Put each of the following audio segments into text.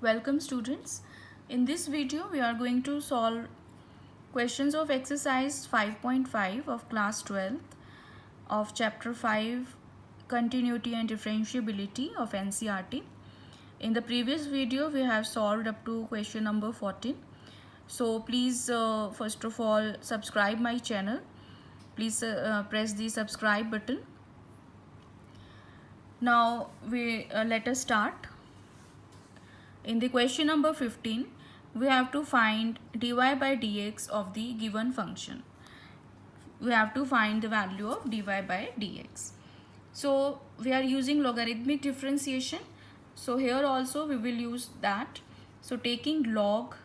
Welcome students. In this video we are going to solve questions of exercise 5.5 of class 12th of chapter 5 continuity and differentiability of NCERT. In the previous video we have solved up to question number 14. So please first of all subscribe my channel. Please press the subscribe button. Now let us start. In the question number 15, we have to find dy by dx of the given function. We have to find the value of dy by dx. So we are using logarithmic differentiation. So here also we will use that. So taking log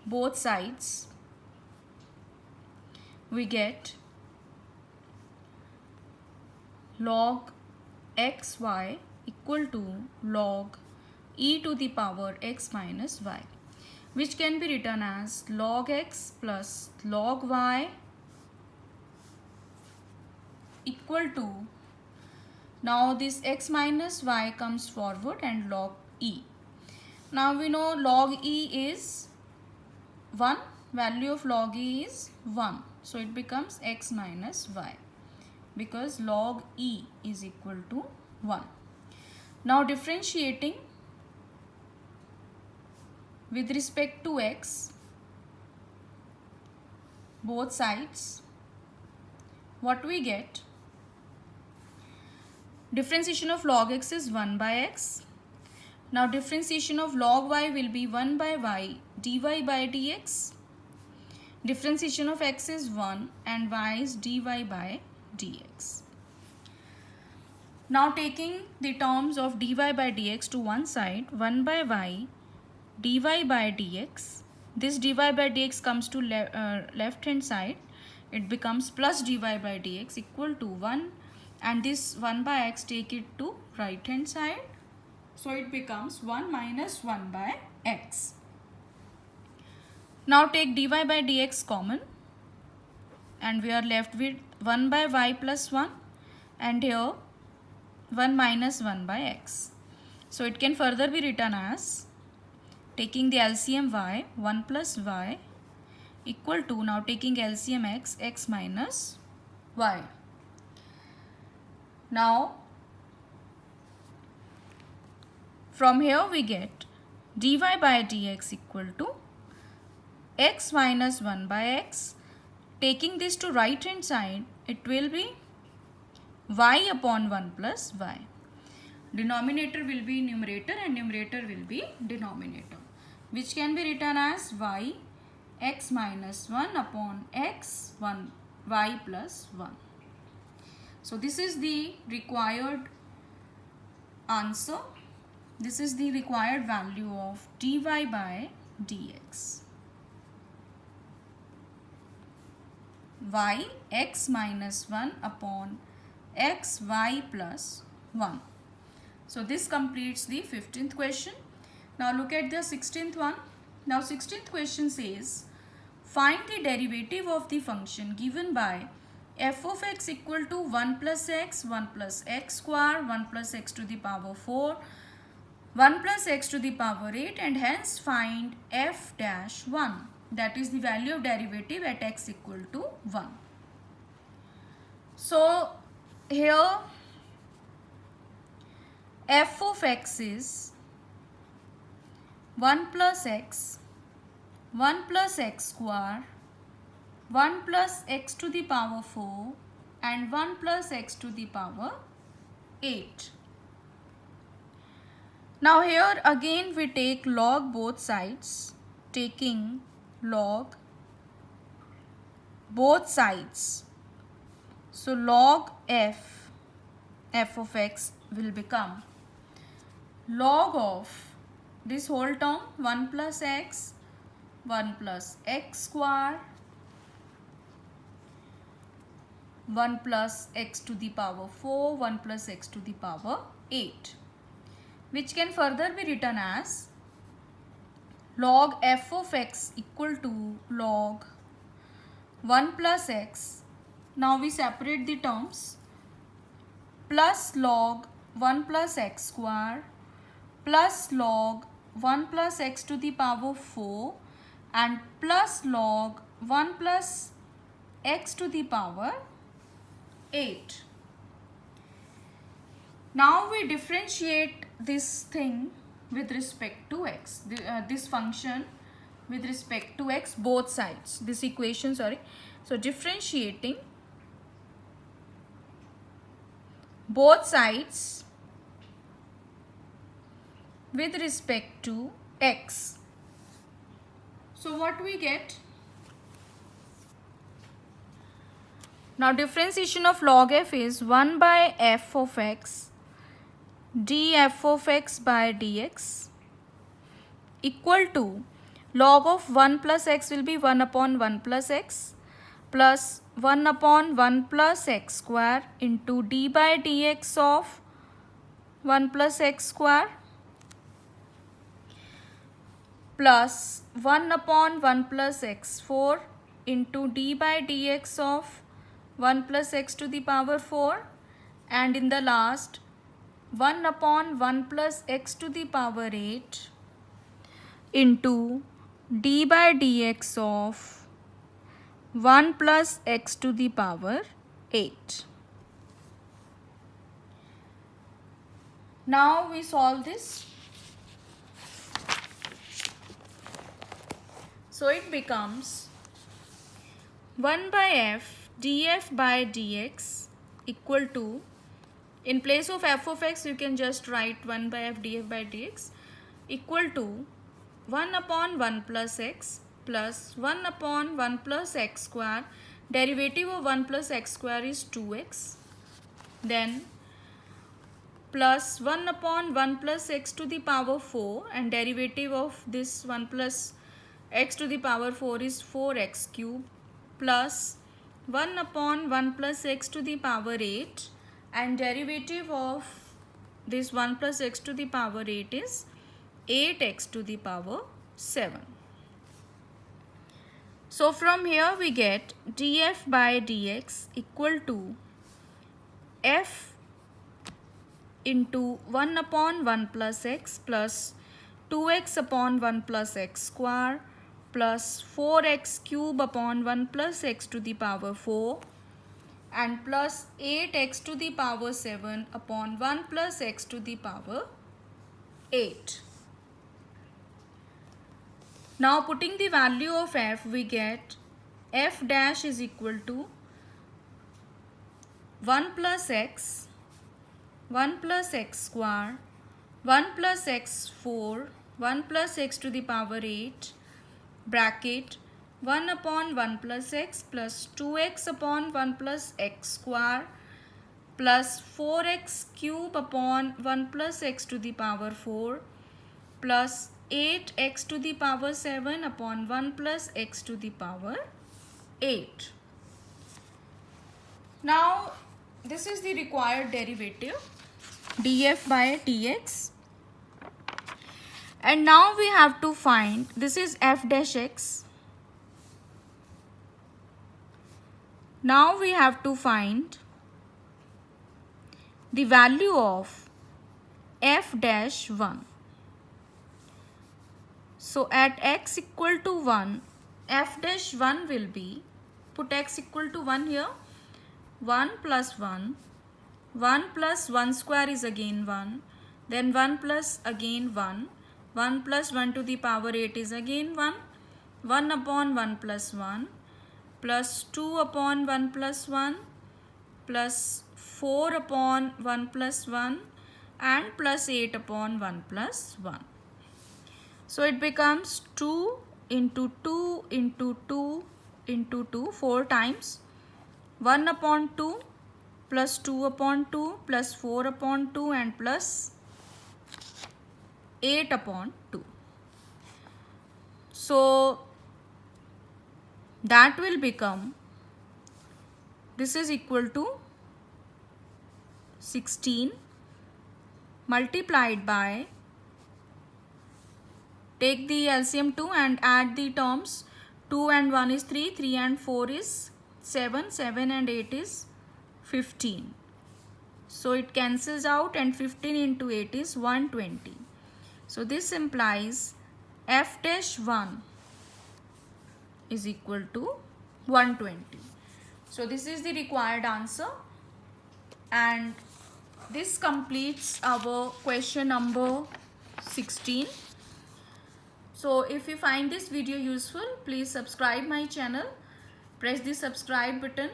both sides, we get log xy equal to log e to the power x minus y, which can be written as log x plus log y equal to, now this x minus y comes forward and log e. Now we know log e is 1, value of log e is 1, so it becomes x minus y because log e is equal to 1. Now differentiating with respect to x, both sides, what we get? Differentiation of log x is 1 by x. Now differentiation of log y will be 1 by y dy by dx. Differentiation of x is 1 and y is dy by dx. Now taking the terms of dy by dx to one side, 1 by y dy by dx, this dy by dx comes to left hand side, it becomes plus dy by dx equal to 1, and this 1 by x take it to right hand side, so it becomes 1 minus 1 by x. Now take dy by dx common and we are left with 1 by y plus 1 and here 1 minus 1 by x. So it can further be written as, taking the LCM y, 1 plus y equal to, now taking LCM x, x minus y. Now from here we get dy by dx equal to x minus 1 by x. Taking this to right hand side, it will be y upon 1 plus y. Denominator will be numerator and numerator will be denominator, which can be written as y x minus 1 upon x 1 y plus 1. So this is the required answer. This is the required value of dy by dx. Y x minus 1 upon x y plus 1. So this completes the 15th question. Now look at the 16th one. Now 16th question says, find the derivative of the function given by f of x equal to 1 plus x, 1 plus x square, 1 plus x to the power 4, 1 plus x to the power 8, and hence find f dash 1, that is the value of derivative at x equal to 1. So here f of x is 1 plus x, 1 plus x square, 1 plus x to the power 4 and 1 plus x to the power 8. Now here again we take log both sides, taking log both sides. So log f of x will become log of this whole term 1 plus x, 1 plus x square, 1 plus x to the power 4, 1 plus x to the power 8, which can further be written as log f of x equal to log 1 plus x. Now we separate the terms, plus log 1 plus x square plus log 1 plus x to the power 4 and plus log 1 plus x to the power 8. Now we differentiate this thing with respect to x, this function with respect to x, both sides, this equation, sorry. So differentiating both sides with respect to x. So what we get? Now differentiation of log f is 1 by f of x df of x by dx equal to log of 1 plus x will be 1 upon 1 plus x plus 1 upon 1 plus x square into d by dx of 1 plus x square plus 1 upon 1 plus x4 into d by dx of 1 plus x to the power 4, and in the last 1 upon 1 plus x to the power 8 into d by dx of 1 plus x to the power 8. Now we solve this. So it becomes 1 by f df by dx equal to, in place of f of x you can just write 1 by f df by dx equal to 1 upon 1 plus x plus 1 upon 1 plus x square. Derivative of 1 plus x square is 2x. Then plus 1 upon 1 plus x to the power 4, and derivative of this 1 plus x to the power 4 is 4x cube, plus 1 upon 1 plus x to the power 8, and derivative of this 1 plus x to the power 8 is 8x to the power 7. So from here we get df by dx equal to f into 1 upon 1 plus x plus 2x upon 1 plus x square plus 4x cube upon 1 plus x to the power 4 and plus 8x to the power 7 upon 1 plus x to the power 8. Now putting the value of f, we get f dash is equal to 1 plus x, 1 plus x square, 1 plus x4, 1 plus x to the power 8, bracket 1 upon 1 plus x plus 2x upon 1 plus x square plus 4x cube upon 1 plus x to the power 4 plus 8x to the power 7 upon 1 plus x to the power 8. Now this is the required derivative df by dx, and now we have to find, this is f dash x. Now we have to find the value of f dash 1. So at x equal to 1, f dash 1 will be, put x equal to 1 here, 1 plus 1, 1 plus 1 square is again 1, then 1 plus again 1, 1 plus 1 to the power 8 is again 1, 1 upon 1 plus 1, plus 2 upon 1 plus 1, plus 4 upon 1 plus 1, and plus 8 upon 1 plus 1. So it becomes 2 into 2 into 2 into 2, 4 times, 1 upon 2 plus 2 upon 2 plus 4 upon 2 and plus 8 upon 2. So that will become, this is equal to 16 multiplied by, take the LCM 2 and add the terms, 2 and 1 is 3, 3 and 4 is 7, 7 and 8 is 15. So it cancels out and 15 into 8 is 120. So this implies f dash 1 is equal to 120. So this is the required answer, and this completes our question number 16. So if you find this video useful, please subscribe my channel, press the subscribe button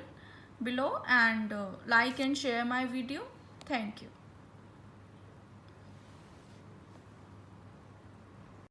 below, and like and share my video. Thank you.